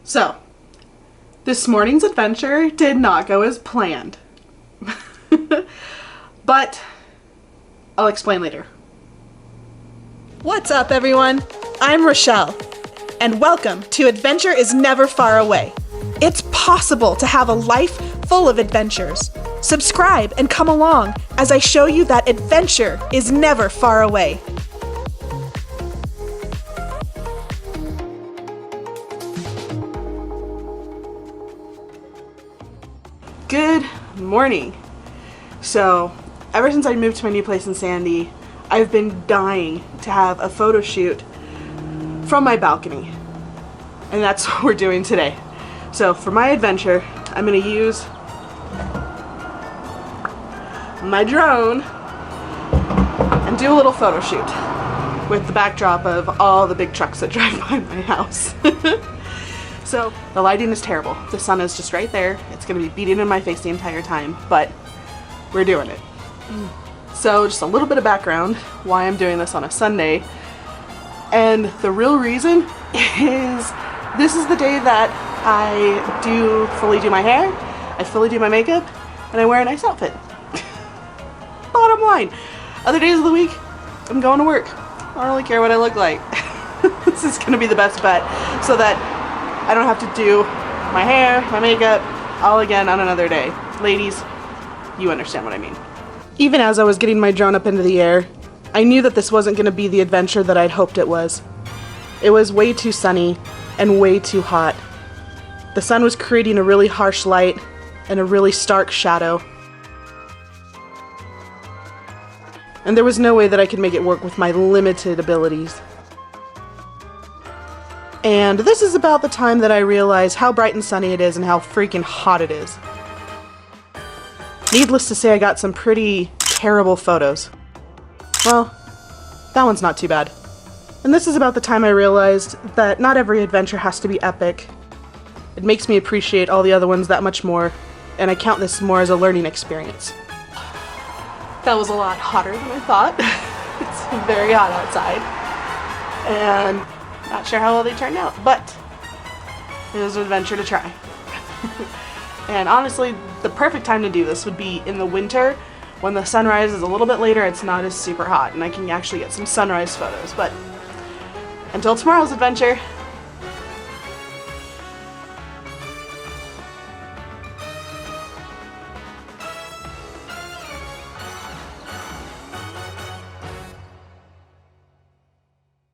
So, this morning's adventure did not go as planned. But I'll explain later. What's up, everyone? I'm Rachelle, and welcome to Adventure is Never Far Away. It's possible to have a life full of adventures. Subscribe and come along as I show you that adventure is never far away. Good morning. So, ever since I moved to my new place in Sandy, I've been dying to have a photo shoot from my balcony. And that's what we're doing today. So, for my adventure, I'm going to use my drone and do a little photo shoot with the backdrop of all the big trucks that drive by my house. So the lighting is terrible. The sun is just right there. It's going to be beating in my face the entire time, but we're doing it. So just a little bit of background why I'm doing this on a Sunday. And the real reason is this is the day that I fully do my hair, I fully do my makeup, and I wear a nice outfit. Bottom line. Other days of the week, I'm going to work. I don't really care what I look like. This is going to be the best bet so that I don't have to do my hair, my makeup, all again on another day. Ladies, you understand what I mean. Even as I was getting my drone up into the air, I knew that this wasn't going to be the adventure that I'd hoped it was. It was way too sunny and way too hot. The sun was creating a really harsh light and a really stark shadow. And there was no way that I could make it work with my limited abilities. And this is about the time that I realized how bright and sunny it is and how freaking hot it is. Needless to say, I got some pretty terrible photos. Well, that one's not too bad. And this is about the time I realized that not every adventure has to be epic. It makes me appreciate all the other ones that much more, and I count this more as a learning experience. That was a lot hotter than I thought. It's very hot outside. And not sure how well they turned out, but it was an adventure to try. And honestly, the perfect time to do this would be in the winter when the sunrise is a little bit later, it's not as super hot, and I can actually get some sunrise photos. But until tomorrow's adventure,